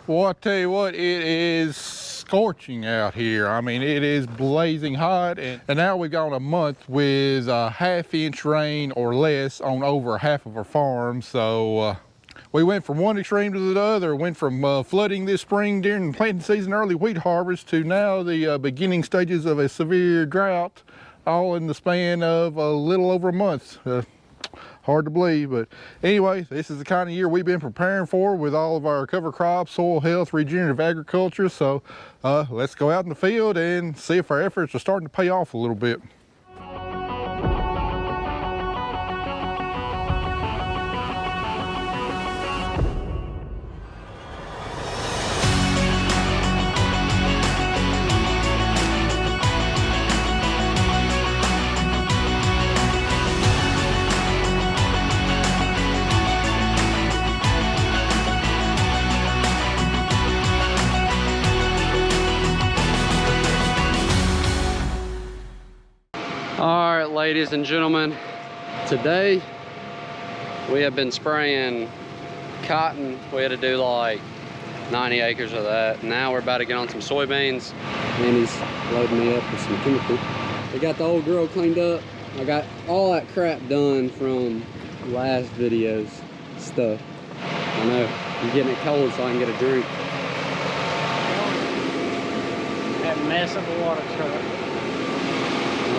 Well, I tell you what, it is scorching out here. I mean, it is blazing hot, and now we've gone a month with a half-inch rain or less on over half of our farm. So we went from one extreme to the other. Went from flooding this spring during planting season, early wheat harvest, to now the beginning stages of a severe drought, all in the span of a little over a month. Hard to believe, but anyway, this is the kind of year we've been preparing for with all of our cover crops, soil health, regenerative agriculture. So let's go out in the field and see if our efforts are starting to pay off a little bit. All right, ladies and gentlemen, today we have been spraying cotton. We had to do like 90 acres of that. Now we're about to get on some soybeans. And he's loading me up with some chemical. We got the old grill cleaned up. I got all that crap done from last video's stuff. I know, I'm getting it cold so I can get a drink. That mess of a water truck.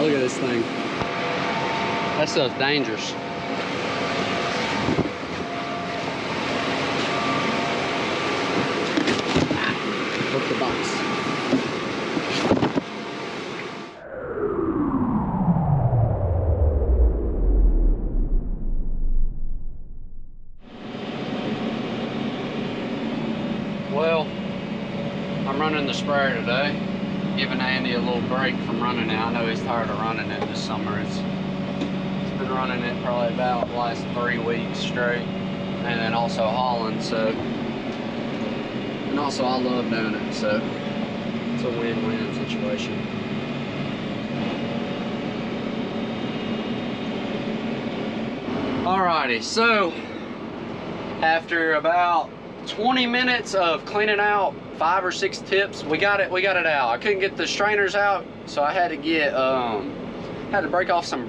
Look at this thing. That stuff's dangerous. Hook the box. Well, I'm running the sprayer today. Giving Andy a little break from running it. I know he's tired of running it this summer. He's been running it probably about the last 3 weeks straight, and then also hauling. So, and also I love doing it. So it's a win-win situation. Alrighty, so after about 20 minutes of cleaning out 5 or 6 tips, we got it out. I couldn't get the strainers out, so I had to get had to break off some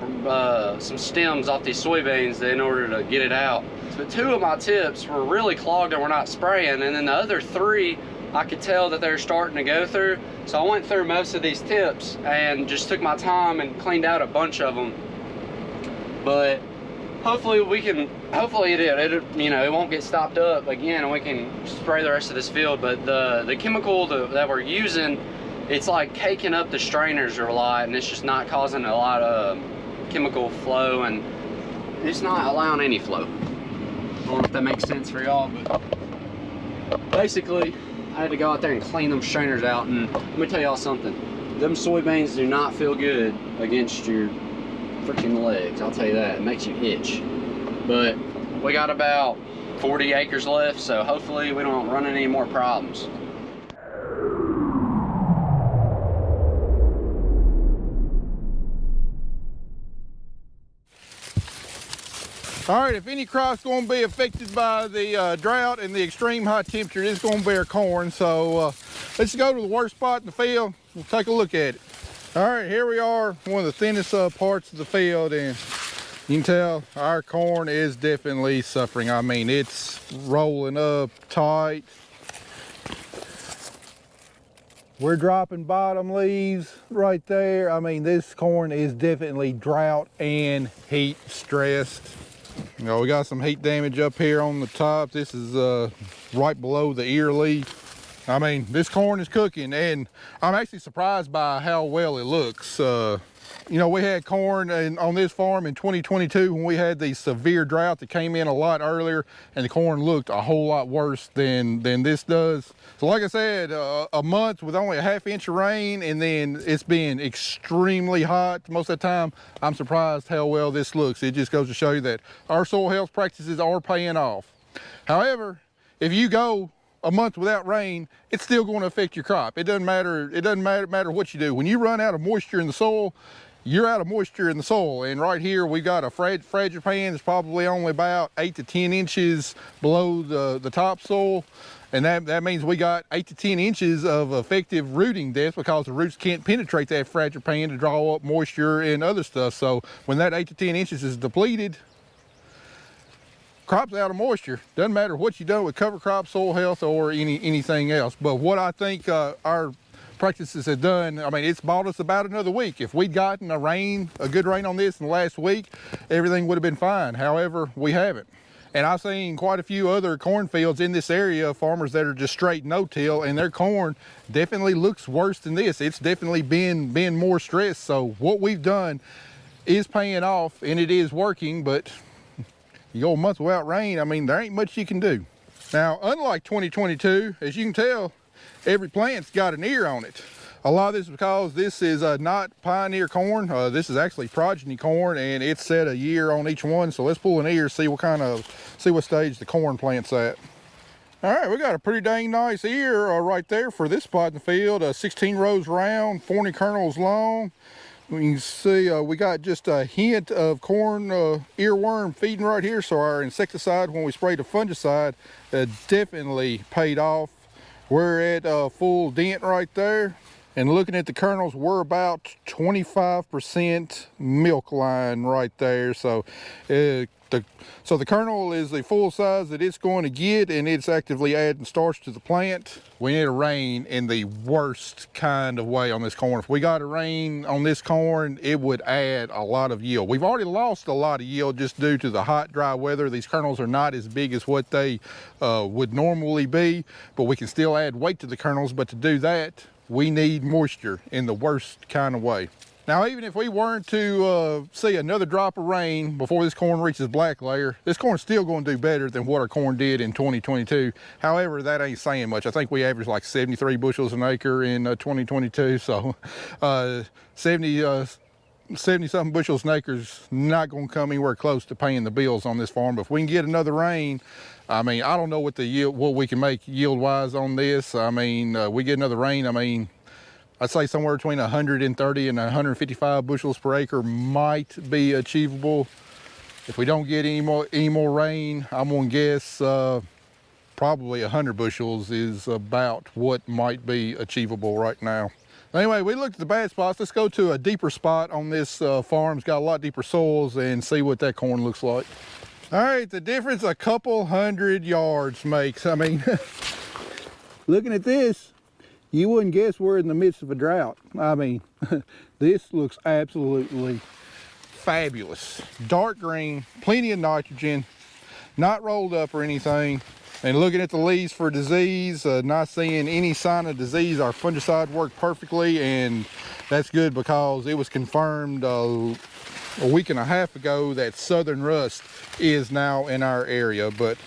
stems off these soybeans in order to get it out. So 2 of my tips were really clogged and were not spraying, and then the other 3 I could tell that they're starting to go through. So I went through most of these tips and just took my time and cleaned out a bunch of them. But hopefully it you know, it won't get stopped up again and we can spray the rest of this field. But the chemical that we're using, it's like caking up the strainers a lot, and it's just not causing a lot of chemical flow, and it's not allowing any flow. I don't know if that makes sense for y'all, but basically I had to go out there and clean them strainers out. And let me tell y'all something, them soybeans do not feel good against your freaking legs, I'll tell you that. It makes you itch. But we got about 40 acres left, so hopefully we don't run into any more problems. All right, if any crop's going to be affected by the drought and the extreme high temperature, it's going to be our corn. So let's go to the worst spot in the field. We'll take a look at it. All right, here we are, one of the thinnest parts of the field, and you can tell our corn is definitely suffering. I mean, it's rolling up tight. We're dropping bottom leaves right there. I mean, this corn is definitely drought and heat stressed. You know, we got some heat damage up here on the top. This is right below the ear leaf. I mean, this corn is cooking, and I'm actually surprised by how well it looks. You know, we had corn on this farm in 2022 when we had the severe drought that came in a lot earlier, and the corn looked a whole lot worse than this does. So like I said, a month with only a half-inch of rain, and then it's been extremely hot most of the time. I'm surprised how well this looks. It just goes to show you that our soil health practices are paying off. However, if you go a month without rain, it's still going to affect your crop. It doesn't matter what you do. When you run out of moisture in the soil, you're out of moisture in the soil. And right here we got a fragipan that's probably only about 8 to 10 inches below the topsoil. And that means we got 8 to 10 inches of effective rooting depth because the roots can't penetrate that fragipan to draw up moisture and other stuff. So when that 8 to 10 inches is depleted, crop's out of moisture. Doesn't matter what you do with cover crop, soil health, or anything else. But what I think our practices have done, I mean, it's bought us about another week. If we'd gotten a good rain on this in the last week, everything would have been fine. However, we haven't. And I've seen quite a few other cornfields in this area, farmers that are just straight no-till, and their corn definitely looks worse than this. It's definitely been more stressed. So what we've done is paying off, and it is working, but you go a month without rain, I mean, there ain't much you can do. Now, unlike 2022, as you can tell, every plant's got an ear on it. A lot of this is because this is not pioneer corn. This is actually progeny corn, and it's set a year on each one. So let's pull an ear, see what stage the corn plant's at. All right, we got a pretty dang nice ear right there for this spot in the field. 16 rows round, 40 kernels long. You can see we got just a hint of corn earworm feeding right here. So our insecticide, when we sprayed the fungicide, definitely paid off. We're at a full dent right there. And looking at the kernels, we're about 25% milk line right there. So the kernel is the full size that it's going to get, and it's actively adding starch to the plant. We need a rain in the worst kind of way on this corn. If we got a rain on this corn, it would add a lot of yield. We've already lost a lot of yield just due to the hot, dry weather. These kernels are not as big as what they would normally be, but we can still add weight to the kernels. But to do that, we need moisture in the worst kind of way. Now, even if we weren't to see another drop of rain before this corn reaches black layer, this corn's still going to do better than what our corn did in 2022. However, that ain't saying much. I think we averaged like 73 bushels an acre in 2022. So 70-something bushels an acre is not going to come anywhere close to paying the bills on this farm. But if we can get another rain, I mean, I don't know what we can make yield-wise on this. I mean, we get another rain, I mean, I'd say somewhere between 130 and 155 bushels per acre might be achievable. If we don't get any more rain, I'm gonna guess probably 100 bushels is about what might be achievable right now. Anyway, we looked at the bad spots. Let's go to a deeper spot on this farm. It's got a lot deeper soils, and see what that corn looks like. All right, the difference a couple 100 yards makes. I mean, looking at this, you wouldn't guess we're in the midst of a drought. I mean, this looks absolutely fabulous. Dark green, plenty of nitrogen, not rolled up or anything. And looking at the leaves for disease, not seeing any sign of disease. Our fungicide worked perfectly, and that's good because it was confirmed a week and a half ago that southern rust is now in our area. But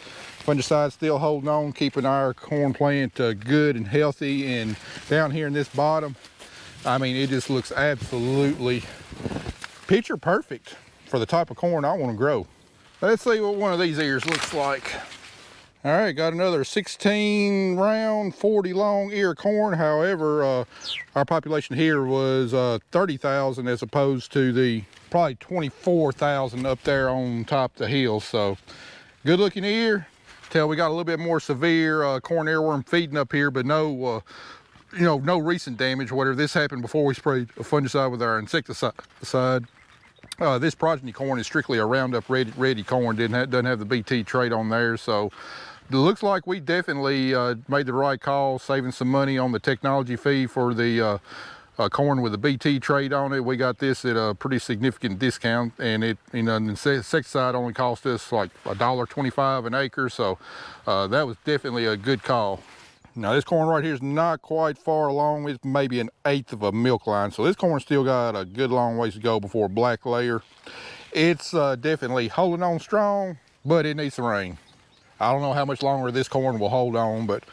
fungicide still holding on, keeping our corn plant good and healthy. And down here in this bottom, I mean, it just looks absolutely picture perfect for the type of corn I want to grow. Let's see what one of these ears looks like. All right, got another 16 round, 40 long ear corn. However, our population here was 30,000 as opposed to the probably 24,000 up there on top of the hill. So good looking ear. Tell we got a little bit more severe corn earworm feeding up here, but no recent damage. Whatever, this happened before we sprayed a fungicide with our insecticide. This progeny corn is strictly a Roundup ready corn. Doesn't have the BT trait on there. So it looks like we definitely made the right call, saving some money on the technology fee for the corn with the BT trait on it. We got this at a pretty significant discount, and the insecticide only cost us like $1.25 an acre. So that was definitely a good call. Now this corn right here is not quite far along. It's maybe 1/8 of a milk line. So this corn still got a good long ways to go before black layer. It's definitely holding on strong, but it needs some rain. I don't know how much longer this corn will hold on, but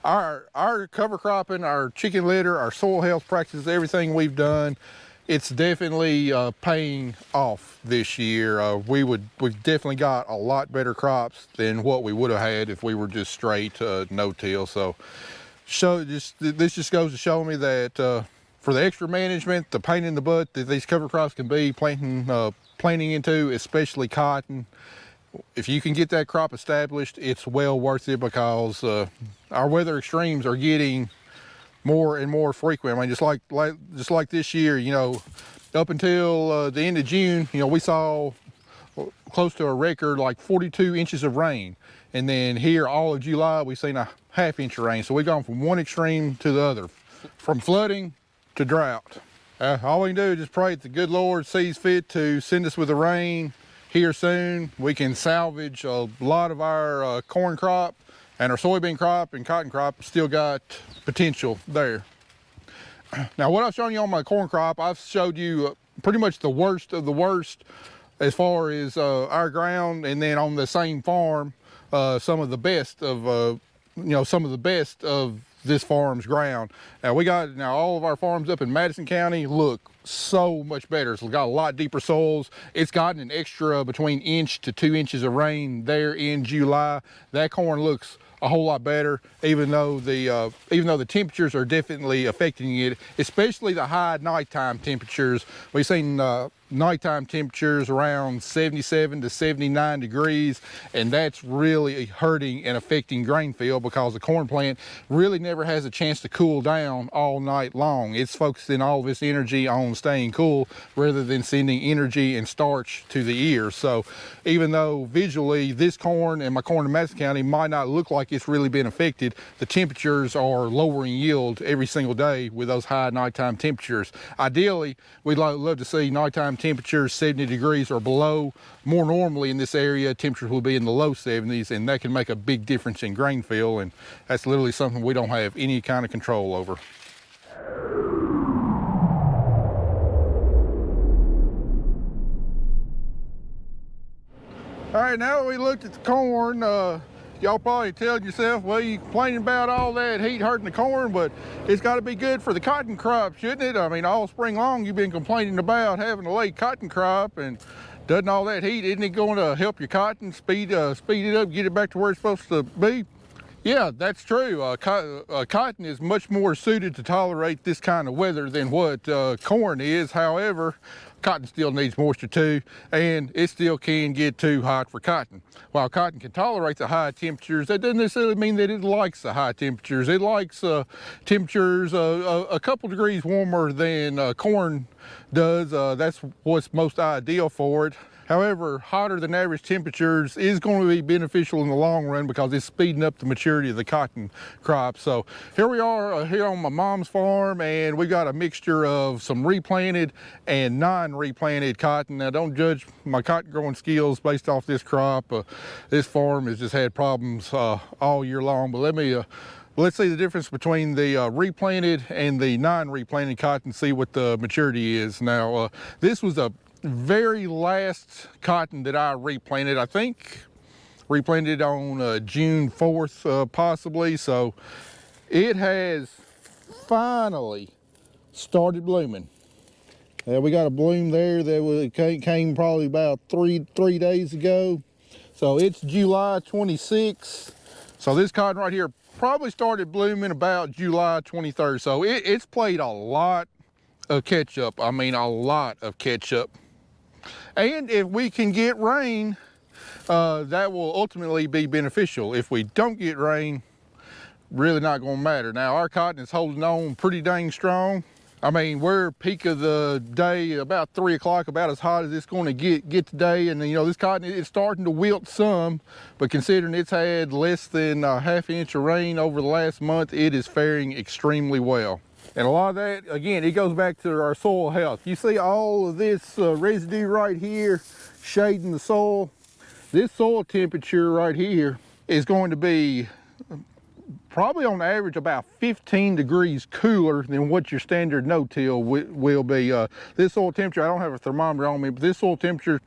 our cover cropping, our chicken litter, our soil health practices, everything we've done, it's definitely paying off this year. We've definitely got a lot better crops than what we would have had if we were just straight no-till. So this just goes to show me that for the extra management, the pain in the butt that these cover crops can be planting into, especially cotton. If you can get that crop established, it's well worth it, because our weather extremes are getting more and more frequent. I mean, just like this year, you know, up until the end of June, you know, we saw close to a record like 42 inches of rain, and then here all of July we've seen a ½ inch of rain. So we've gone from one extreme to the other, from flooding to drought. All we can do is just pray that the good Lord sees fit to send us with the rain here soon. We can salvage a lot of our corn crop, and our soybean crop and cotton crop still got potential there. Now, what I've shown you on my corn crop, I've showed you pretty much the worst of the worst as far as our ground, and then on the same farm, some of the best of this farm's ground. Now all of our farms up in Madison County look so much better. It's got a lot deeper soils. It's gotten an extra between 1 inch to 2 inches of rain there in July. That corn looks a whole lot better, even though the temperatures are definitely affecting it, especially the high nighttime temperatures. We've seen nighttime temperatures around 77 to 79 degrees, and that's really hurting and affecting grain field, because the corn plant really never has a chance to cool down all night long. It's focusing all of its energy on staying cool rather than sending energy and starch to the ear. So even though visually this corn and my corn in Madison County might not look like it's really been affected, the temperatures are lowering yield every single day with those high nighttime temperatures. Ideally, we'd love to see nighttime temperatures 70 degrees or below. More normally in this area, temperatures will be in the low 70s, and that can make a big difference in grain field, and that's literally something we don't have any kind of control over. All right, now that we looked at the corn, y'all probably telling yourself, well, you complaining about all that heat hurting the corn, but it's got to be good for the cotton crop, shouldn't it? I mean, all spring long you've been complaining about having a late cotton crop, and doesn't all that heat, isn't it going to help your cotton speed it up, get it back to where it's supposed to be? Yeah, that's true. Cotton is much more suited to tolerate this kind of weather than what corn is. However, cotton still needs moisture too, and it still can get too hot for cotton. While cotton can tolerate the high temperatures, that doesn't necessarily mean that it likes the high temperatures. It likes temperatures a couple degrees warmer than corn does. That's what's most ideal for it. However, hotter than average temperatures is going to be beneficial in the long run, because it's speeding up the maturity of the cotton crop. So here we are here on my mom's farm, and we got a mixture of some replanted and non-replanted cotton. Now, don't judge my cotton growing skills based off this crop. This farm has just had problems all year long, but let's see the difference between the replanted and the non-replanted cotton, see what the maturity is. Now, this was a very last cotton that I replanted. I think replanted on June 4th, possibly. So it has finally started blooming. We got a bloom there that came probably about three days ago. So it's July 26th. So this cotton right here probably started blooming about July 23rd. So it's played a lot of catch up. I mean, a lot of catch up. And if we can get rain, that will ultimately be beneficial. If we don't get rain, really not going to matter. Now, our cotton is holding on pretty dang strong. I mean, we're peak of the day about 3 o'clock, about as hot as it's going to get today. And you know, this cotton is starting to wilt some, but considering it's had less than a ½ inch of rain over the last month, it is faring extremely well. And a lot of that, again, it goes back to our soil health. You see all of this residue right here shading the soil. This soil temperature right here is going to be probably on average about 15 degrees cooler than what your standard no-till will be. This soil temperature, I don't have a thermometer on me, but this soil temperature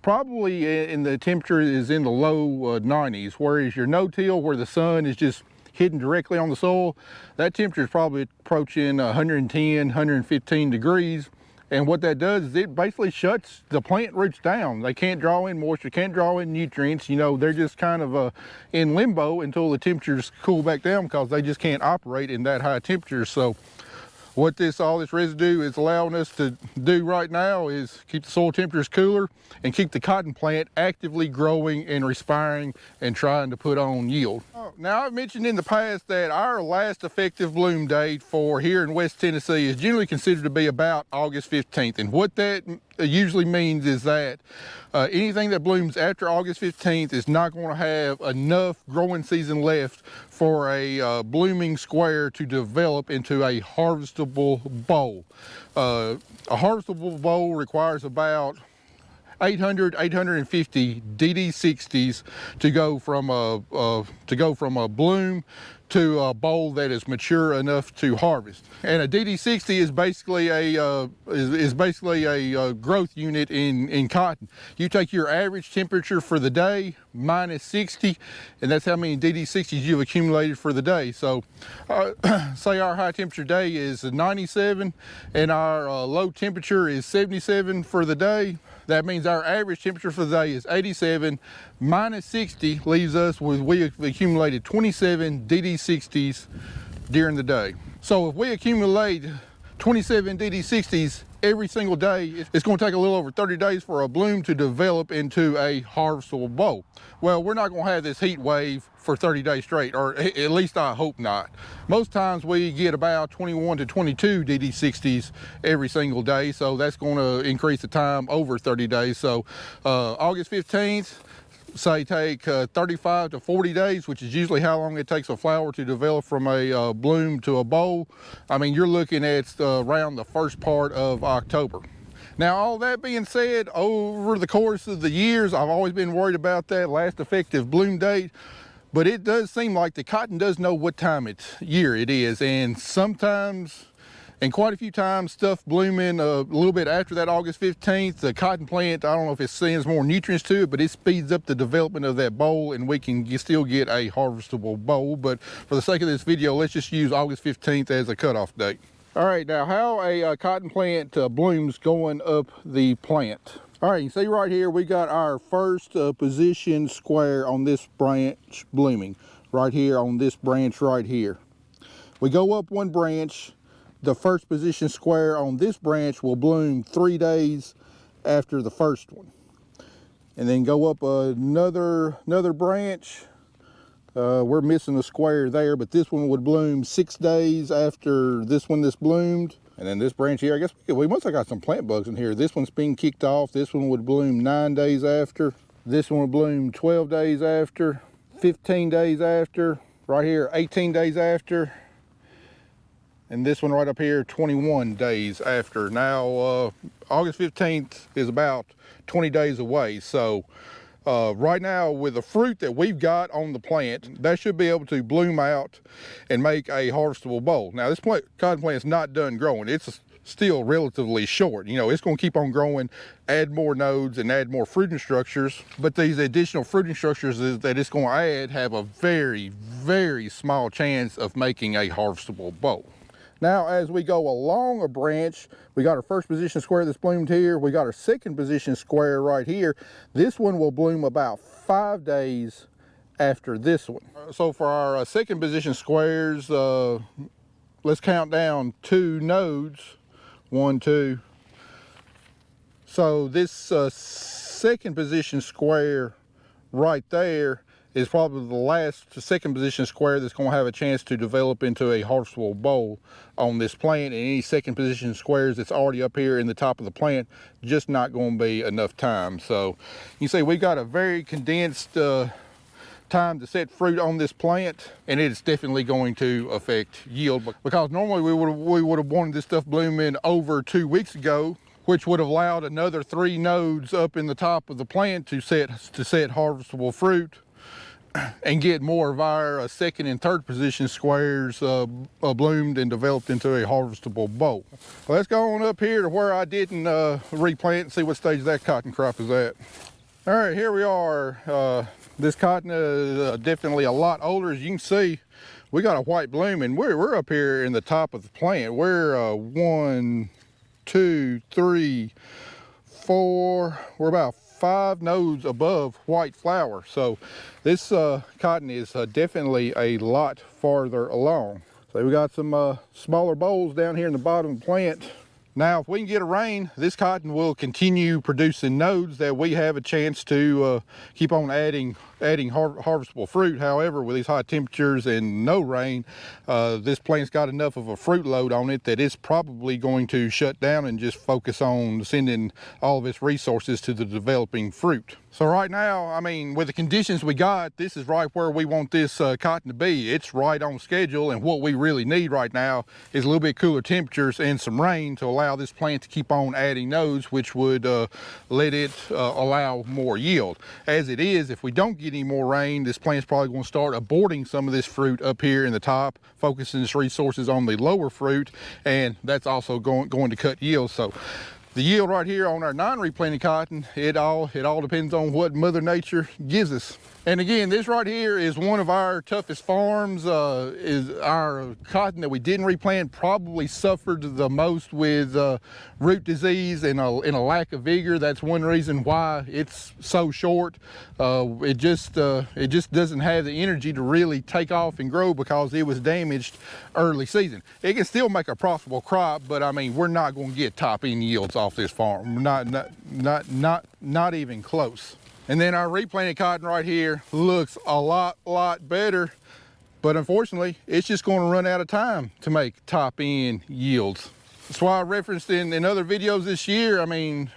probably in the temperature is in the low 90s, whereas your no-till, where the sun is just hitting directly on the soil, that temperature is probably approaching 110, 115 degrees. And what that does is it basically shuts the plant roots down. They can't draw in moisture, can't draw in nutrients. You know, they're just kind of in limbo until the temperatures cool back down, because they just can't operate in that high temperature. So What all this residue is allowing us to do right now is keep the soil temperatures cooler and keep the cotton plant actively growing and respiring and trying to put on yield. Now, I've mentioned in the past that our last effective bloom date for here in West Tennessee is generally considered to be about August 15th. And what that usually means is that anything that blooms after August 15th is not going to have enough growing season left for a blooming square to develop into a harvestable bowl. A harvestable bowl requires about 850 DD60s to go from a bloom to a bowl that is mature enough to harvest. And a DD60 is basically a growth unit in cotton. You take your average temperature for the day minus 60, and that's how many DD60s you've accumulated for the day. So say our high temperature day is 97 and our low temperature is 77 for the day. That means our average temperature for the day is 87 minus 60 leaves us with, we've accumulated 27 DD60s during the day. So if we accumulate 27 DD60s every single day, it's going to take a little over 30 days for a bloom to develop into a harvestable bowl. Well, we're not going to have this heat wave for 30 days straight, or at least I hope not. Most times we get about 21 to 22 DD60s every single day, so that's going to increase the time over 30 days. So August 15th, say take 35 to 40 days, which is usually how long it takes a flower to develop from a bloom to a bowl. I mean, you're looking at around the first part of October. Now, all that being said, over the course of the years, I've always been worried about that last effective bloom date, but it does seem like the cotton does know what time of year it is, and sometimes, and quite a few times, stuff blooming a little bit after that August 15th, the cotton plant, I don't know if it sends more nutrients to it, but it speeds up the development of that bowl, and we can still get a harvestable bowl. But for the sake of this video, let's just use August 15th as a cutoff date. All right, now how a cotton plant blooms going up the plant. All right, you can see right here, we got our first position square on this branch blooming. Right here on this branch right here. We go up one branch, the first position square on this branch will bloom 3 days after the first one. And then go up another branch. We're missing a square there, but this one would bloom 6 days after this one that's bloomed. And then this branch here, I guess we must have got some plant bugs in here. This one's been kicked off. This one would bloom 9 days after. This one would bloom 12 days after, 15 days after, right here 18 days after. And this one right up here, 21 days after. Now, August 15th is about 20 days away. So right now, with the fruit that we've got on the plant, that should be able to bloom out and make a harvestable bowl. Now, this cotton plant is not done growing. It's still relatively short. You know, it's going to keep on growing, add more nodes and add more fruiting structures. But these additional fruiting structures that it's going to add have a very, very small chance of making a harvestable bowl. Now, as we go along a branch, we got our first position square that's bloomed here. We got our second position square right here. This one will bloom about 5 days after this one. So for our second position squares, let's count down 2 nodes. 1, 2. So this second position square right there is probably the second position square that's going to have a chance to develop into a harvestable bowl on this plant. And any second position squares that's already up here in the top of the plant, just not going to be enough time. So you see we've got a very condensed time to set fruit on this plant, and it's definitely going to affect yield, because normally we would have wanted this stuff blooming over 2 weeks ago, which would have allowed another 3 nodes up in the top of the plant to set harvestable fruit and get more of our second and third position squares bloomed and developed into a harvestable bowl. Well, let's go on up here to where I didn't replant and see what stage that cotton crop is at. All right, here we are. This cotton is definitely a lot older. As you can see, we got a white bloom, and we're up here in the top of the plant. We're 1, 2, 3, 4. We're about 5 nodes above white flower. So this cotton is definitely a lot farther along. So we got some smaller bowls down here in the bottom of the plant. Now, if we can get a rain, this cotton will continue producing nodes that we have a chance to keep on adding harvestable fruit. However, with these high temperatures and no rain, this plant's got enough of a fruit load on it that it's probably going to shut down and just focus on sending all of its resources to the developing fruit. So right now, I mean, with the conditions we got, this is right where we want this cotton to be. It's right on schedule, and what we really need right now is a little bit cooler temperatures and some rain to allow this plant to keep on adding nodes, which would let it allow more yield. As it is, if we don't get any more rain, this plant's probably going to start aborting some of this fruit up here in the top, focusing its resources on the lower fruit, and that's also going to cut yield. So the yield right here on our non-replanted cotton, it all depends on what Mother Nature gives us. And again, this right here is one of our toughest farms. Is our cotton that we didn't replant probably suffered the most with root disease and a lack of vigor. That's one reason why it's so short. It just doesn't have the energy to really take off and grow because it was damaged early season. It can still make a profitable crop, but I mean, we're not going to get top end yields off this farm. Not even close. And then our replanted cotton right here looks a lot better, but unfortunately, it's just going to run out of time to make top end yields. That's why I referenced in other videos this year, I mean,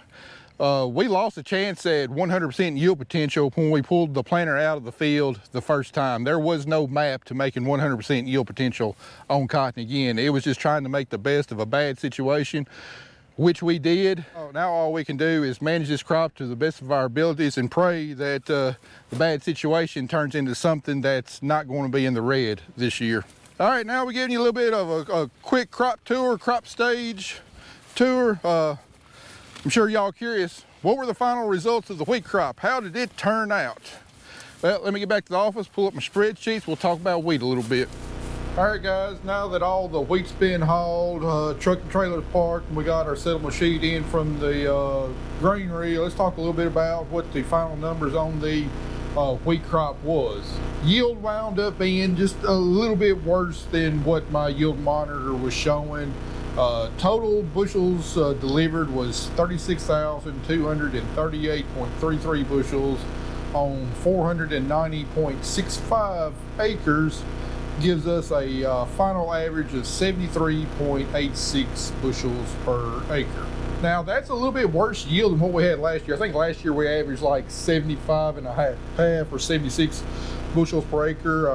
we lost a chance at 100% yield potential when we pulled the planter out of the field the first time. There was no map to making 100% yield potential on cotton again. It was just trying to make the best of a bad situation, which we did. Now all we can do is manage this crop to the best of our abilities and pray that the bad situation turns into something that's not going to be in the red this year. All right, now we're giving you a little bit of a quick crop tour, crop stage tour. I'm sure y'all curious, what were the final results of the wheat crop? How did it turn out? Well, let me get back to the office, pull up my spreadsheets, we'll talk about wheat a little bit. All right, guys, now that all the wheat's been hauled, truck and trailer's parked, and we got our settlement sheet in from the granary, let's talk a little bit about what the final numbers on the wheat crop was. Yield wound up being just a little bit worse than what my yield monitor was showing. Total bushels delivered was 36,238.33 bushels on 490.65 acres. Gives us a final average of 73.86 bushels per acre. Now that's a little bit worse yield than what we had last year. I think last year we averaged like 75.5 or 76 bushels per acre.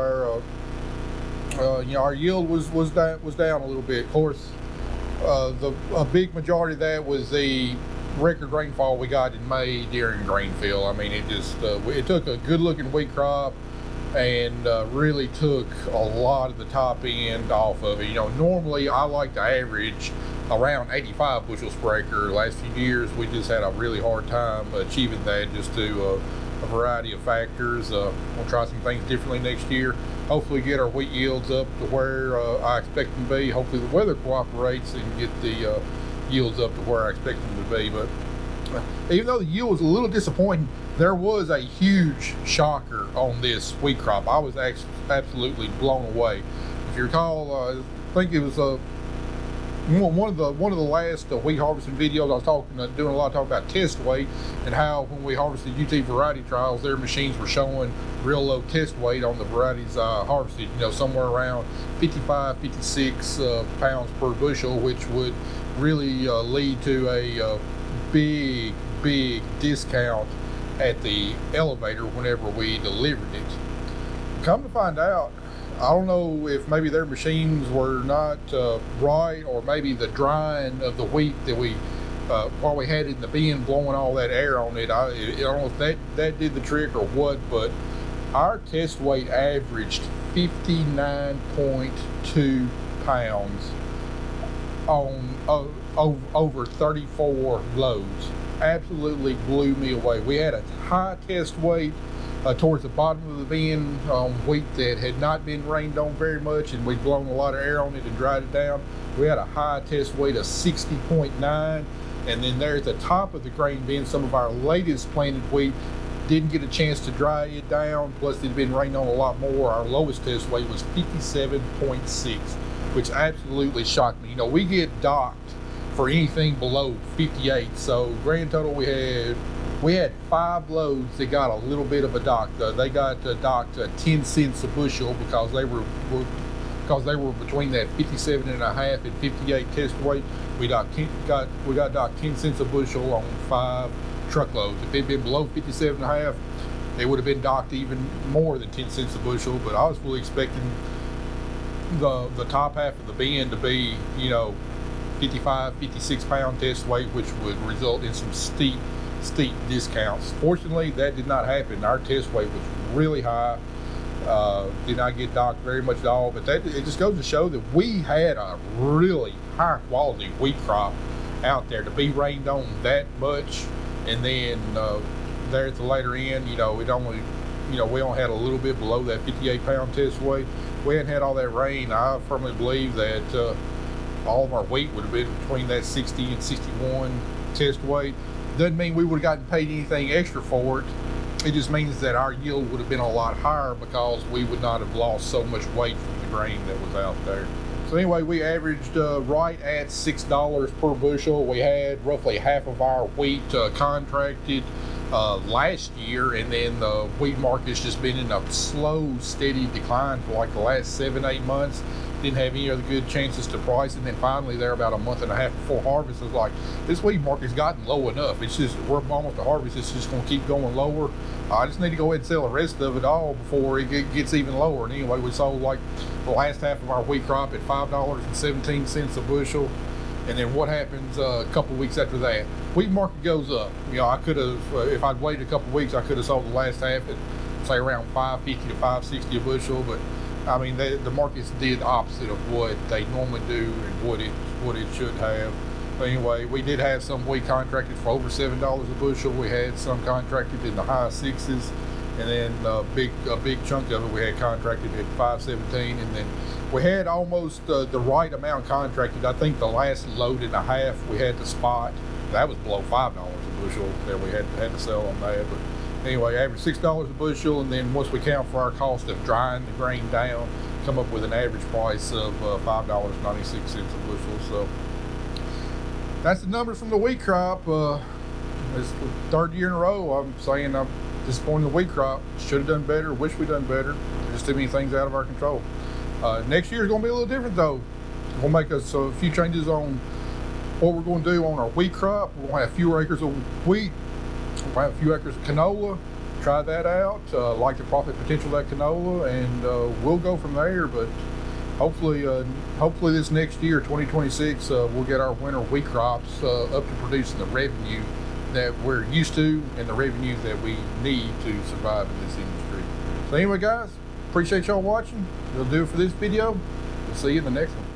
Our yield was down a little bit. Of course, a big majority of that was the record rainfall we got in May during grain fill. I mean, it just it took a good looking wheat crop and really took a lot of the top end off of it. You know, normally I like to average around 85 bushels per acre. Last few years we just had a really hard time achieving that just to a variety of factors. We'll try some things differently next year. Hopefully get our wheat yields up to where I expect them to be. Hopefully the weather cooperates and get the yields up to where I expect them to be. But even though the yield was a little disappointing, there was a huge shocker on this wheat crop. I was absolutely blown away. If you recall, I think it was one of the last wheat harvesting videos. I was doing a lot of talk about test weight and how when we harvested UT variety trials, their machines were showing real low test weight on the varieties harvested. You know, somewhere around 55, 56 pounds per bushel, which would really lead to a big discount at the elevator whenever we delivered it. Come to find out, I don't know if maybe their machines were not right, or maybe the drying of the wheat that we while we had it in the bin blowing all that air on it, I don't know if that did the trick or what, but our test weight averaged 59.2 pounds on over 34 loads. Absolutely blew me away. We had a high test weight towards the bottom of the bin on wheat that had not been rained on very much, and we'd blown a lot of air on it and dried it down. We had a high test weight of 60.9, and then there at the top of the grain bin, some of our latest planted wheat didn't get a chance to dry it down, plus it had been rained on a lot more. Our lowest test weight was 57.6. which absolutely shocked me. You know, we get docked for anything below 58. So grand total we had 5 loads that got a little bit of a dock. They got docked 10 cents a bushel because they were between that 57 and a half and 58 test weight. We got docked 10 cents a bushel on 5 truckloads. If it'd been below 57 and a half, it would have been docked even more than 10 cents a bushel. But I was fully expecting the top half of the bin to be, you know, 55, 56 pound test weight, which would result in some steep discounts. Fortunately, that did not happen. Our test weight was really high. Did not get docked very much at all, but it just goes to show that we had a really high quality wheat crop out there to be rained on that much. And then there at the later end, you know, we only had a little bit below that 58 pound test weight. If we hadn't had all that rain, I firmly believe that all of our wheat would have been between that 60 and 61 test weight. Doesn't mean we would have gotten paid anything extra for it. It just means that our yield would have been a lot higher because we would not have lost so much weight from the grain that was out there. So anyway, we averaged right at $6 per bushel. We had roughly half of our wheat contracted last year, and then the wheat market's just been in a slow, steady decline for like the last 7-8 months. Didn't have any other good chances to price, and then finally there about a month and a half before harvest, it was like, this wheat market's gotten low enough. It's just, we're almost to harvest, it's just going to keep going lower. I just need to go ahead and sell the rest of it all before it gets even lower. And anyway, we sold like the last half of our wheat crop at $5.17 a bushel. And then what happens a couple weeks after that? Wheat market goes up. You know, I could have, if I'd waited a couple weeks, I could have sold the last half at say around $5.50 to $5.60 a bushel. But I mean, the markets did the opposite of what they normally do and what it should have. But anyway, we did have some wheat contracted for over $7 a bushel. We had some contracted in the high 6s, and then a big chunk of it we had contracted at $5.17, and then we had almost the right amount contracted. I think the last load and a half we had to spot, that was below $5 a bushel that we had to sell on that. But anyway, average $6 a bushel, and then once we count for our cost of drying the grain down, come up with an average price of $5.96 a bushel. So that's the numbers from the wheat crop. It's the 3rd year in a row I'm saying I'm disappointed in the wheat crop. Should have done better, wish we'd done better. There's too many things out of our control. Next year is going to be a little different though. We'll make us a few changes on what we're going to do on our wheat crop. We're going to have fewer acres of wheat. We'll have a few acres of canola. Try that out. Like the profit potential of that canola, and we'll go from there. But hopefully this next year, 2026, we'll get our winter wheat crops up to producing the revenue that we're used to and the revenue that we need to survive in this industry. So anyway, guys, appreciate y'all watching. That'll do it for this video. We'll see you in the next one.